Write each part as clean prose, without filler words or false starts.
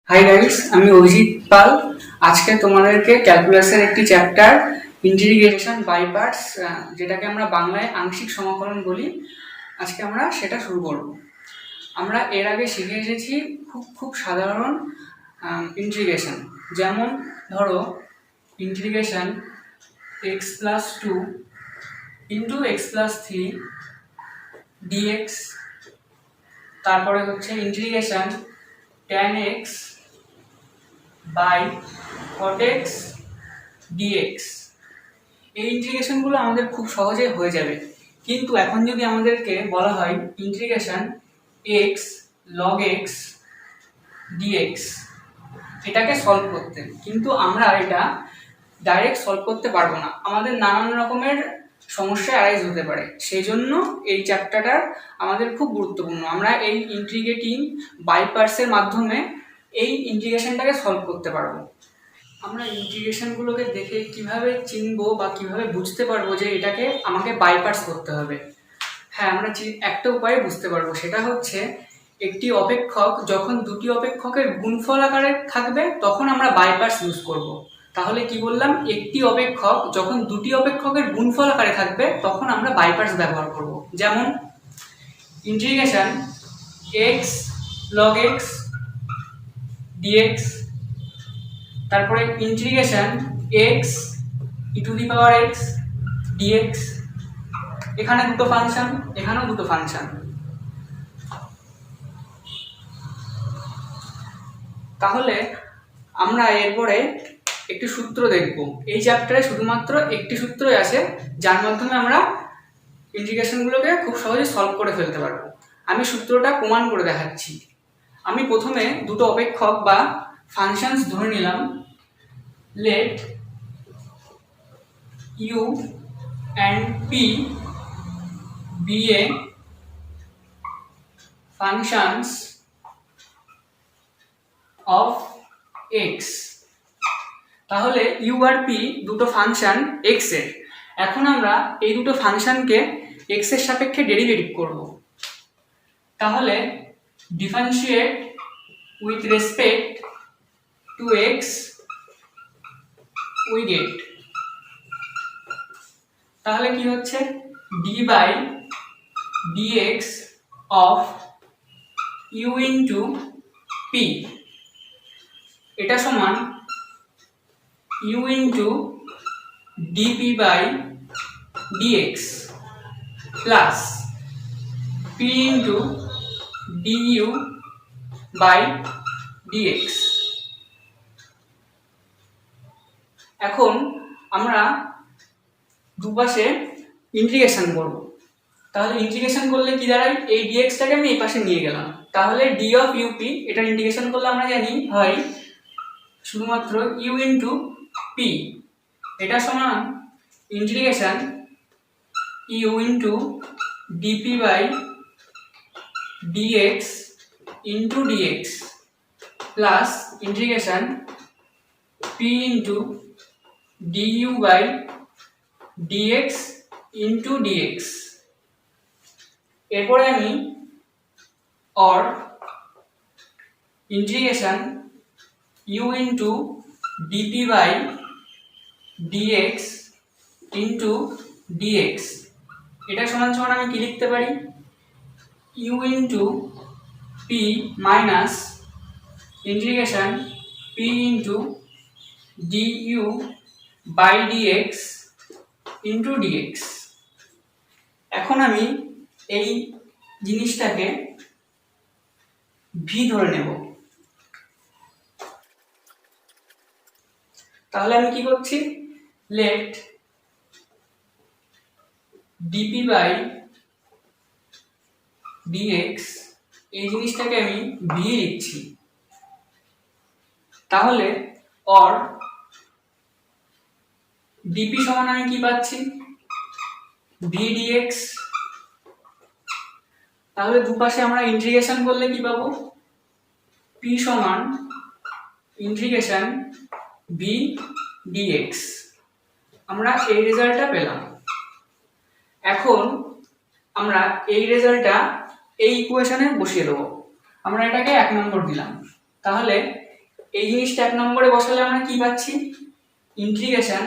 Hi guys, আমি অভিজিৎ পাল। আজকে তোমাদেরকে ক্যালকুলাসের একটি চ্যাপ্টার ইন্টিগ্রেশন বাই পার্টস, যেটাকে আমরা বাংলায় আংশিক সমাকলন বলি, আজকে আমরা সেটা শুরু করব। আমরা এর আগে শিখে এসেছি খুব খুব সাধারণ ইন্টিগ্রেশন, যেমন ধরো integration x plus 2 into x plus 3 dx, তারপরে হচ্ছে integration tan x by cot x dx। এই ইন্টিগ্রেশনগুলো আমাদের খুব সহজে হয়ে যাবে, কিন্তু এখন যদি আমাদেরকে বলা হয় integration x log x dx, এটাকে সলভ করতে, কিন্তু আমরা এটা ডাইরেক্ট সলভ করতে পারবো না, আমাদের নানান রকমের সমস্যা অ্যারাইজ হতে পারে। সেই জন্য এই চ্যাপ্টারটা আমাদের খুব গুরুত্বপূর্ণ। আমরা এই ইন্টিগ্রেটিং বাই পার্টসের মাধ্যমে এই ইন্টিগ্রেশনটাকে সলভ করতে পারবো। আমরা ইন্টিগ্রেশনগুলোকে দেখে কিভাবে চিনবো বা কিভাবে বুঝতে পারবো যে এটাকে আমাকে বাই পার্টস করতে হবে? হ্যাঁ, আমরা একটা উপায়ে বুঝতে পারবো, সেটা হচ্ছে একটি অপেক্ষক যখন দুটি অপেক্ষকের গুণফল আকারে থাকবে তখন আমরা বাই পার্টস ইউজ করবো। তাহলে কি বললাম, একটি অপেক্ষক যখন দুটি অপেক্ষকের গুণফল আকারে থাকবে তখন আমরা বাই পার্টস ব্যবহার করব। যেমন integration x log x dx, তারপরে integration x e to the power x dx. এখানে দুটো ফাংশন, এখানেও দুটো ফাংশন। তাহলে আমরা এরপরে একটি সূত্র দেখব। এই চ্যাপ্টারে শুধুমাত্র একটি সূত্রই আছে যার মাধ্যমে আমরা ইন্টিগ্রেশনগুলোকে খুব সহজে সলভ করে ফেলতে পারবো। আমি সূত্রটা প্রমাণ করে দেখাচ্ছি। আমি প্রথমে দুটো অপেক্ষক বা ফাংশনস ধরে নিলাম। Let u and p be a functions of x. তাহলে ইউ আর পি দুটো ফাংশন এক্স এর। এখন আমরা এই দুটো ফাংশনকে এক্স এর সাপেক্ষে ডেরিভেটিভ করব। তাহলে differentiate with respect to x we get, তাহলে কি হচ্ছে, d by dx of u into p, এটা সমান u into dp by dx plus p into du by dx। এখন আমরা দুপাশে ইন্টিগ্রেশন করব। তাহলে ইন্টিগ্রেশন করলে কি দাঁড়ায়, এই ডিএক্সটাকে আমি এই পাশে নিয়ে গেলাম। তাহলে ডি অফ ইউপি, এটা ইন্টিগ্রেশন করলে আমরা জানি হয় শুধুমাত্র ইউ ইন্টু পি, এটা সমান integration u into dp by dx into dx plus integration p into du by dx into dx. এরপরে আমি or integration u into dp by dx into dx, এটা সমান সমান আমি কি লিখতে পারি, u into p minus integration p into du by dx into dx। এখন আমি এই জিনিসটাকে v ধরে নেব। তাহলে আমি কি করছি, লেট ডিপি বাই ডিএক্স, এই জিনিসটাকে আমি ভি লিখছি। তাহলে অর ডিপি সমান আমি কি পাচ্ছি, ভি ডিএক্স। তাহলে দুপাশে আমরা ইন্টিগ্রেশন করলে কি পাবো, পি সমান ইন্টিগ্রেশন ভি ডিএক্স। আমরা এই রেজাল্টটা পেলাম। এখন আমরা এই রেজাল্টটা এই ইকুয়েশনে বসিয়ে দেবো। আমরা এটাকে 1 নম্বর দিলাম। তাহলে এই জিনিসটা 1 নম্বরে বসালে আমরা কি পাচ্ছি, ইন্টিগ্রেশন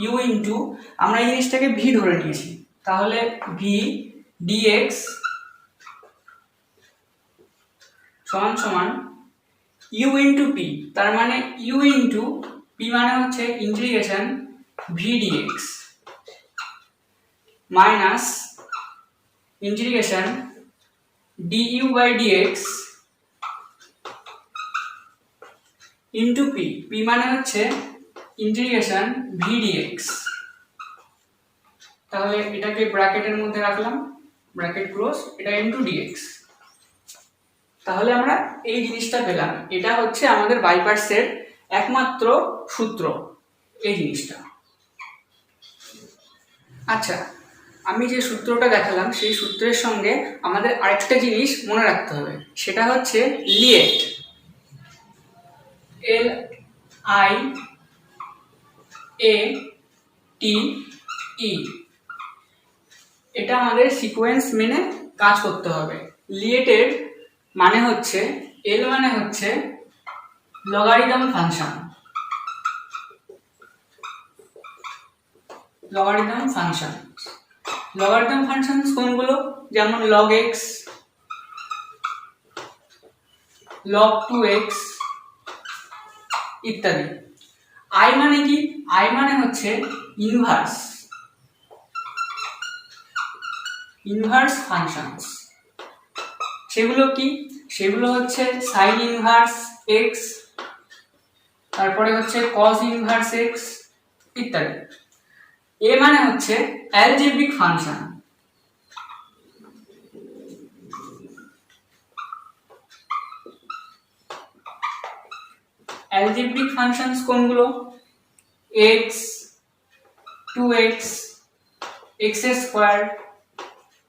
ইউ ইন্টু, আমরা এই জিনিসটাকে ভি ধরে নিয়েছি, তাহলে ভি ডিএক্স সমান সমান ইউ ইন্টু পি, তার মানে ইউ ইন্টু পি মানে হচ্ছে integration v dx minus integration du by dx into p, p মানে হচ্ছে ইন্টিগ্রেশন ভি ডিএক্স। তাহলে এটাকে ব্র্যাকেটের মধ্যে রাখলাম, ব্র্যাকেট ক্লোজ, এটা ইন্টু ডিএক্স। তাহলে আমরা এই জিনিসটা পেলাম, এটা হচ্ছে আমাদের বাই পার্টসের একমাত্র সূত্র, এই জিনিসটা। আচ্ছা, আমি যে সূত্রটা দেখালাম সেই সূত্রের সঙ্গে আমাদের আরেকটা জিনিস মনে রাখতে হবে, সেটা হচ্ছে লিয়েট, এল আই এ টি ই। এটা আমাদের সিকোয়েন্স মেনে কাজ করতে হবে। লিয়েটের মানে হচ্ছে, এল মানে হচ্ছে logarithm function, logarithm function. Logarithm function কোনগুলো, যেমন log x, log 2x ইত্যাদি। আই মানে কি, আই মানে হচ্ছে ইনভার্স, ইনভার্স ফাংশনস। সেগুলো কি, সেগুলো হচ্ছে সাইন ইনভার্স এক্স, তারপরে হচ্ছে কস ইনভার্স এক্স ইত্যাদি। এ মানে হচ্ছে অ্যালজেব্রিক ফাংশন, অ্যালজেব্রিক ফাংশনস কোনগুলো, x, 2x, x square,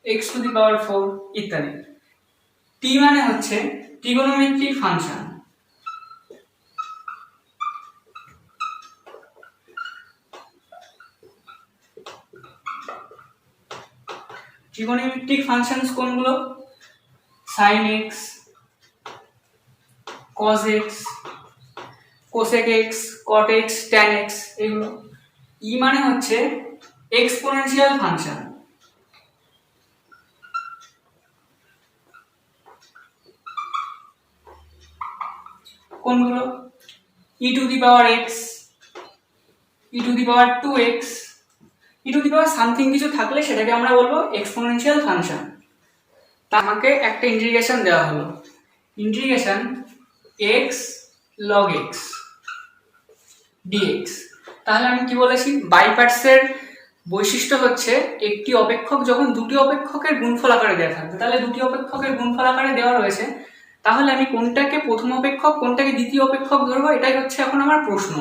x to the power 4 ইত্যাদি। টি মানে হচ্ছে ট্রিগোনোমেট্রিক ফাংশন, ট্রিগোনোমেট্রিক ফাংশনস কোনগুলো, sin x, cos x, cosec x, cot x, tan x এগুলো। ই মানে হচ্ছে এক্সপোনেনশিয়াল ফাংশন, কোনগুলো, e to the power x, e to the power 2x, e to the power something কিছু থাকলে সেটাকে আমরা বলবো এক্সপোনেনশিয়াল ফাংশন। তা আমাকে একটা ইন্টিগ্রেশন দেওয়া হলো, integration x log x dx। তাহলে আমি কি বলেছি, বাই পার্টসের বৈশিষ্ট্য হচ্ছে একটি অপেক্ষক যখন দুটি অপেক্ষকের গুণফল আকারে দেওয়া থাকবে, তাহলে দুটি অপেক্ষকের গুণফল আকারে দেওয়া রয়েছে, তাহলে আমি কোনটাকে প্রথম অপেক্ষক কোনটাকে দ্বিতীয় অপেক্ষক ধরবো, এটাই হচ্ছে এখন আমার প্রশ্ন।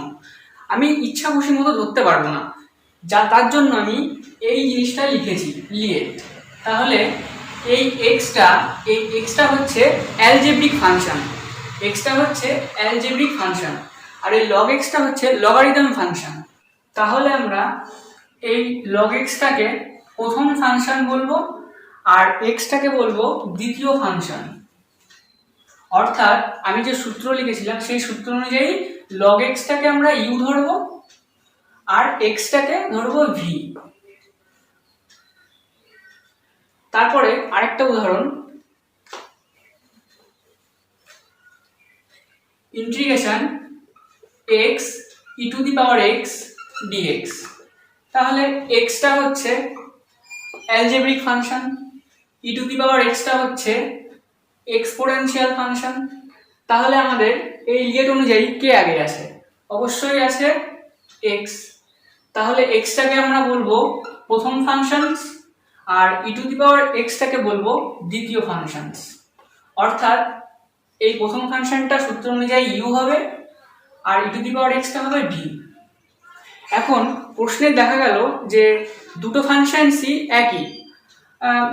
আমি ইচ্ছা খুশি মতো ধরতে পারবো না, তার জন্য আমি এই জিনিসটা লিখেছি লিয়েট। তাহলে এই এক্সটা হচ্ছে অ্যালজেব্রিক ফাংশন, এক্সটা হচ্ছে অ্যালজেব্রিক ফাংশন, আর এই log এক্সটা হচ্ছে লগারিদম ফাংশন। তাহলে আমরা এই log এক্সটাকে প্রথম ফাংশন বলবো আর এক্সটাকে বলবো দ্বিতীয় ফাংশন। অর্থাৎ আমি যে সূত্র লিখেছিলাম সেই সূত্র অনুযায়ী log এক্সটাকে আমরা ইউ ধরবো আর এক্সটাকে ধরবো ভি। তারপরে আরেকটা উদাহরণ, integration x e to the power x dx। তাহলে এক্সটা হচ্ছে algebraic function, E to the power এক্সটা হচ্ছে এক্সপোনেনশিয়াল ফাংশন। তাহলে আমাদের এই লিয়েট অনুযায়ী কে আগে আছে, অবশ্যই আছে x। তাহলে এক্সটাকে আমরা বলবো প্রথম functions R e to the পাওয়ার এক্সটাকে বলবো দ্বিতীয় ফাংশনস। অর্থাৎ এই প্রথম ফাংশনটা সূত্র অনুযায়ী ইউ হবে আর e to the power extra হবে ভি। এখন প্রশ্নে দেখা গেল যে দুটো ফাংশনসই একই,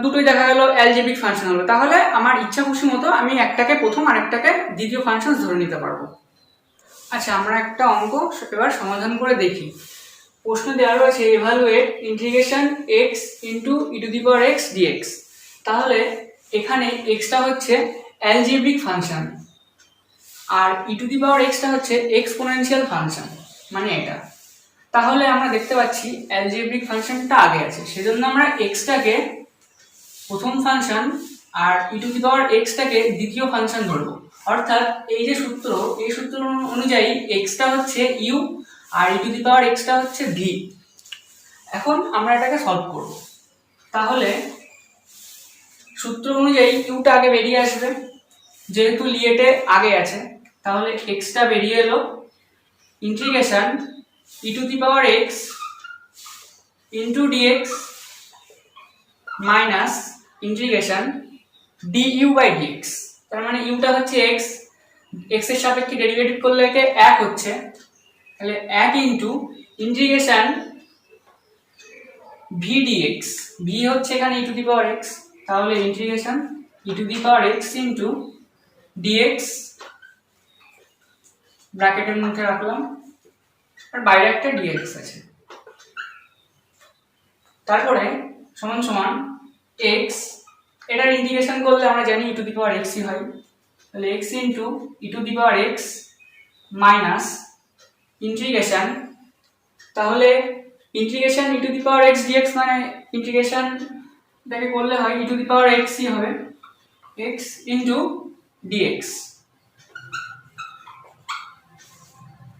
দুটোই দেখা গেল অ্যালজেব্রিক ফাংশন হলো, তাহলে আমার ইচ্ছা খুশি মতো আমি একটাকে প্রথম আর একটাকে দ্বিতীয় ফাংশন ধরে নিতে পারবো। আচ্ছা, আমরা একটা অঙ্ক এবার সমাধান করে দেখি। প্রশ্ন দেওয়া রয়েছে evaluate integration x into e to the power x dx. তাহলে এখানে এক্সটা হচ্ছে অ্যালজেব্রিক ফাংশন, আর ই টু দি পাওয়ার এক্সটা হচ্ছে এক্সপোনেনশিয়াল ফাংশন, মানে এটা। তাহলে আমরা দেখতে পাচ্ছি অ্যালজেব্রিক ফাংশনটা আগে আছে, সেজন্য আমরা এক্সটাকে প্রথম ফাংশন আর ই টু দি পাওয়ার এক্সটাকে দ্বিতীয় ফাংশন ধরবো। অর্থাৎ এই যে সূত্র, এই সূত্র অনুযায়ী এক্সটা হচ্ছে ইউ আর ই টু দি পাওয়ার এক্সটা হচ্ছে ভি। এখন আমরা এটাকে সলভ করব। তাহলে সূত্র অনুযায়ী ইউটা আগে বেরিয়ে আসবে, যেহেতু লিয়েটে আগে আছে তাহলে এক্সটা বেরিয়ে এলো। Integration e to the power x into dx minus integration du by dx. তার মানে ইউটা হচ্ছে এক্স, এক্স এর সাপেক্ষে ডেরিভেটিভ করলে একে এক হচ্ছে, তাহলে এক into integration v dx. V হচ্ছে এখানে e to the power x, তাহলে integration e to the power x into dx ব্র্যাকেটের মধ্যে রাখলাম, আর বাইরে একটা ডিএক্স আছে। তারপরে সমান সমান এক্স, এটার ইন্টিগ্রেশন করলে আমরা জানি ই টু দি পাওয়ার এক্সই হয়, তাহলে x into e to the power x minus integration, তাহলে integration e to the power x dx মানে ইন্টিগ্রেশন এটাকে করলে হয় ই টু দি পাওয়ার এক্সই হবে, এক্স ইন্টু ডিএক্স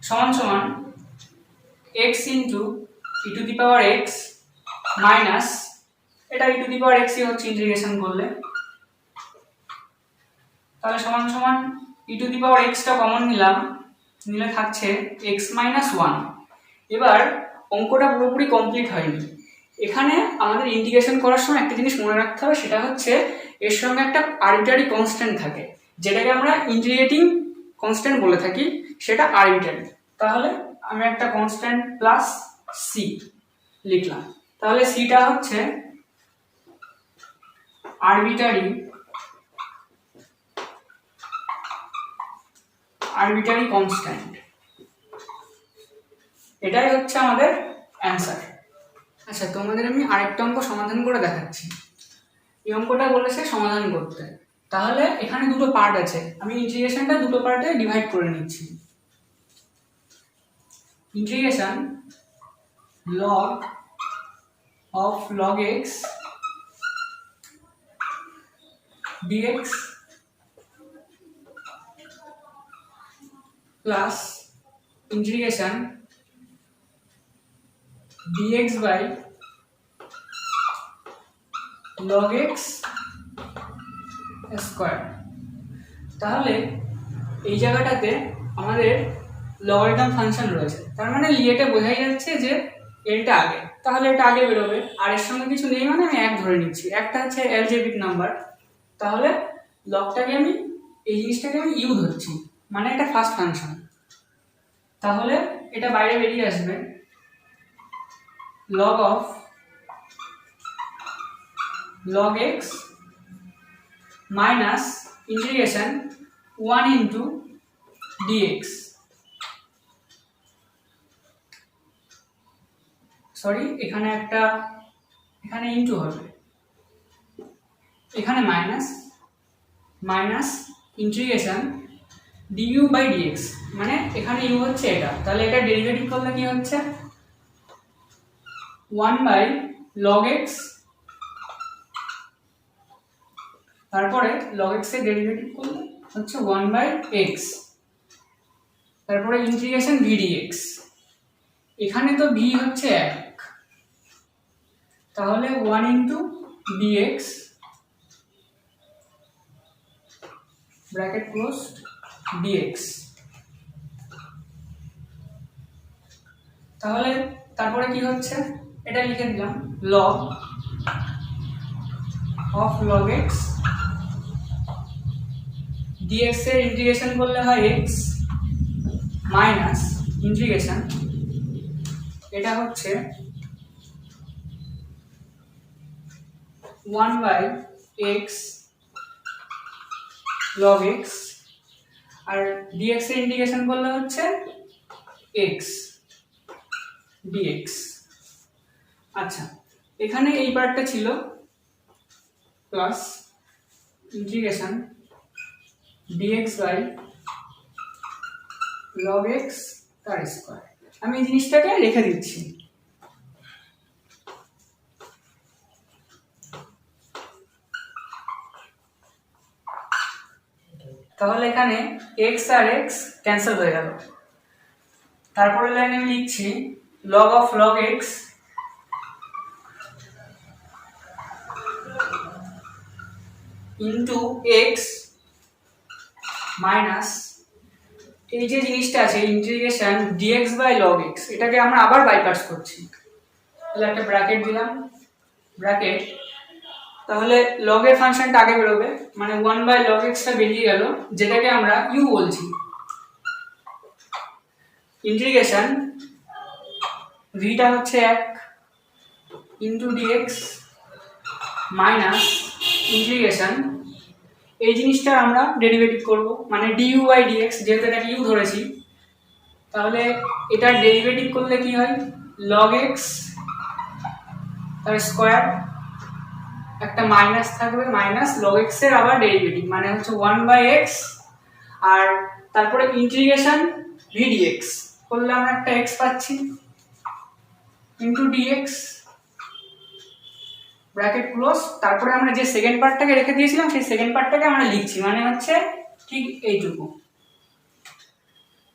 সমান সমান x into e to the power x minus, এটা ই টু দি পাওয়ার এক্সই হচ্ছে ইন্টিগ্রেশন করলে, তাহলে সমান সমান ই টু দি পাওয়ার এক্সটা কমন নিলাম, নিলে থাকছে এক্স মাইনাস ওয়ান। এবার অঙ্কটা পুরোপুরি কমপ্লিট হয়নি, এখানে আমাদের ইন্টিগ্রেশন করার সময় একটা জিনিস মনে রাখতে হবে, সেটা হচ্ছে এর সঙ্গে একটা আরবিট্রারি কনস্ট্যান্ট থাকে, যেটাকে আমরা ইন্টিগ্রেটিং কনস্ট্যান্ট বলে থাকি, সেটা আরবিট্রারি। তাহলে আমি একটা কনস্ট্যান্ট প্লাস সি লিখলাম, তাহলে সিটা হচ্ছে আরবিট্রারি কনস্ট্যান্ট, এটাই হচ্ছে আমাদের অ্যান্সার। আচ্ছা, তোমাদের আমি আরেকটা অঙ্ক সমাধান করে দেখাচ্ছি। এই অঙ্কটা বলেছে সমাধান করতে, তাহলে এখানে দুটো পার্ট আছে, আমি ইন্টিগ্রেশনটা দুটো পার্টে ডিভাইড করে নিচ্ছি। Integration log of log x dx plus integration dx by log x square. তাহলে এই জায়গাটাতে আমাদের লগারিদম ফাংশন রয়েছে, তার মানে লিয়েটে বোঝাই যাচ্ছে যে এটা আগে, তাহলে এটা আগে বেরোবে, আর এর সঙ্গে কিছু নেই মানে আমি এক ধরে নিচ্ছি, একটা হচ্ছে অ্যালজেব্রিক নাম্বার, তাহলে লগটাকে আমি এই জিনিসটাকে আমি ইউ ধরছি, মানে এটা ফার্স্ট ফাংশন, তাহলে এটা বাইরে বেরিয়ে আসবে log of log x minus integration 1 into dx, sorry এখানে ইনটু হবে, এখানে minus integration du by dx, মানে এখানে u হচ্ছে এটা, তাহলে এটা ডেরিভেটিভ করলে কি হচ্ছে 1 বাই log x, তারপরে log x এর ডেরিভেটিভ করলে হচ্ছে 1 বাই x, তারপরে ইন্টিগ্রেশন v dx, এখানে তো v হচ্ছে 1, তাহলে 1 into dx bracket close dx, তাহলে তারপরে কি হচ্ছে এটা লিখে দিলাম log of log x dx এর ইন্টিগ্রেশন করলে হয় x মাইনাস ইন্টিগ্রেশন, এটা হচ্ছে 1 বাই x log x, আর dx এর ইন্টিগ্রেশন করলে হচ্ছে x dx। আচ্ছা, এখানে এই পার্টটা ছিল plus integration dx by log x তার স্কোয়ার। আমি এই জিনিসটাকে রেখে দিচ্ছি। তাহলে এখানে এক্স আর এক্স ক্যান্সেল হয়ে গেল। তারপরে লাইনে আমি লিখছি log of log x into x minus এই যে জিনিসটা আছে integration dx by log x, এটাকে আমরা আবার বাইপার্টস করছি। তাহলে একটা ব্র্যাকেট দিলাম, ব্র্যাকেট, তাহলে লগের ফাংশনটা আগে বেরোবে, মানে 1 বাই লগ এক্সটা বেরিয়ে গেল, যেটাকে আমরা ইউ বলছি। ইন্টিগ্রেশন ভিটা হচ্ছে 1 ইন্টু ডিএক্স মাইনাস ইন্টিগ্রেশন এই জিনিসটা আমরা ডেরিভেটিভ করব, মানে ডিইউ বাই ডিএক্স, যেহেতু এটাকে ইউ ধরেছি। তাহলে এটার ডেরিভেটিভ করলে কি হয়, লগ এক্স তার স্কোয়ার, একটা মাইনাস থাকবে, মাইনাস লগ এক্স এর আবার ডেরিভেটিভ মানে হচ্ছে 1 বাই এক্স, আর তারপরে ইন্টিগ্রেশন ভি ডিএক্স করলে আমরা একটা এক্স পাচ্ছি ইন্টু ডিএক্স ব্র্যাকেট ক্লোজ। তারপরে আমরা যে সেকেন্ড পার্টটাকে রেখে দিয়েছিলাম সেই সেকেন্ড পার্টটাকে আমরা লিখছি, মানে হচ্ছে ঠিক এইটুকু,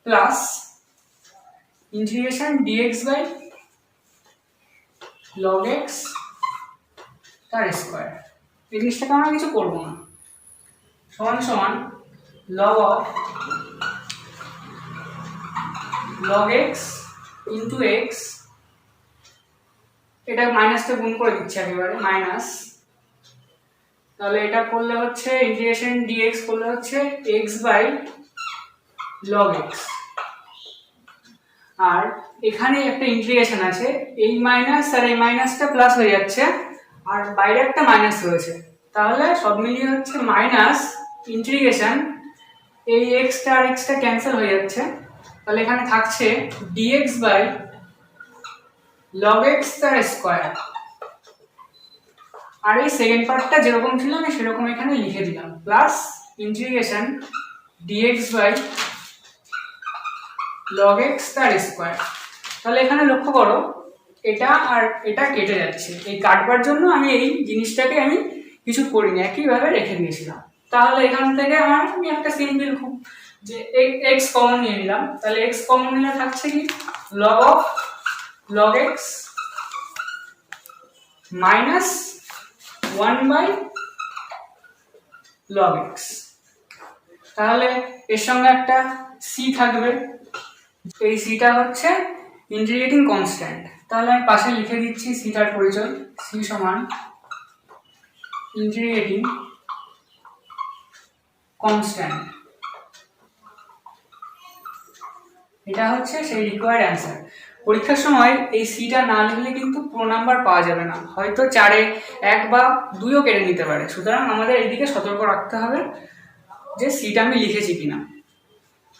plus integration dx by log x তার স্কোয়ার। এই জিনিসটাকে আমরা কিছু করবো না, সমান সমান log of log x into x, এটা মাইনাসটা গুণ করে দিচ্ছি একেবারে মাইনাস, তাহলে এটা করলে হচ্ছে ইন্টিগ্রেশন ডিএক্স করলে হচ্ছে এক্স বাই লগ এক্স, আর এখানে একটা ইন্টিগ্রেশন আছে, এই মাইনাস আর এই মাইনাসটা প্লাস হয়ে যাচ্ছে, আর বাইরে একটা মাইনাস রয়েছে, তাহলে সব মিলিয়ে হচ্ছে মাইনাস ইন্টিগ্রেশন এই এক্সটা আর এক্সটা ক্যান্সেল হয়ে যাচ্ছে, তাহলে এখানে থাকছে ডিএক্স বাই লগ এক্স তার স্কোয়ার। আর এই সেকেন্ড পার্টটা যেরকম ছিল আমি সেরকম এখানে লিখে দিলাম, plus integration dx by log x তার স্কোয়ার। তাহলে এখানে লক্ষ্য করো এটা আর এটা কেটে যাচ্ছে, এই কাটবার জন্য আমি এই জিনিসটাকে আমি কিছু করিনি, একইভাবে রেখে দিয়েছিলাম। তাহলে এখান থেকে আমি একটা সিম্পল খুব যে এক্স কমন নিয়ে নিলাম, তাহলে এক্স কমন নিলে থাকছে কি log of log x minus 1 by log x. তাহলে এর সঙ্গে একটা সি থাকবে, এই সিটা হচ্ছে ইন্টিগ্রেটিং কনস্ট্যান্ট, তাহলে আমি পাশে লিখে দিচ্ছি সিটার পরিচয়, সি সমান ইন্টিগ্রেটিং কনস্ট্যান্ট। এটা হচ্ছে সেই রিকোয়ার্ড অ্যান্সার। পরীক্ষার সময় এই সিটা না লিখলে কিন্তু পুরো নাম্বার পাওয়া যাবে না, হয়তো 4-এ 1 বা 2ও কেটে নিতে পারে, সুতরাং আমাদের এইদিকে সতর্ক রাখতে হবে যে সিটা আমি লিখেছি কিনা।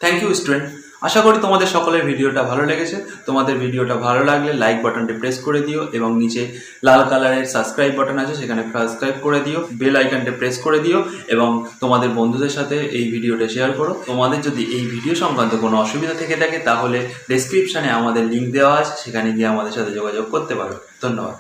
থ্যাংক ইউ স্টুডেন্ট, আশা করি তোমাদের সকলের ভিডিওটা ভালো লেগেছে। তোমাদের ভিডিওটা ভালো লাগলে লাইক বাটনটি প্রেস করে দিও, এবং নিচে লাল কালারের সাবস্ক্রাইব বাটন আছে সেখানে সাবস্ক্রাইব করে দিও, বেল আইকনটা প্রেস করে দিও, এবং তোমাদের বন্ধুদের সাথে এই ভিডিওটা শেয়ার করো। তোমাদের যদি এই ভিডিও সংক্রান্ত কোনো অসুবিধা থেকে থাকে তাহলে ডেসক্রিপশানে আমাদের লিঙ্ক দেওয়া আছে, সেখানে গিয়ে আমাদের সাথে যোগাযোগ করতে পারো। ধন্যবাদ।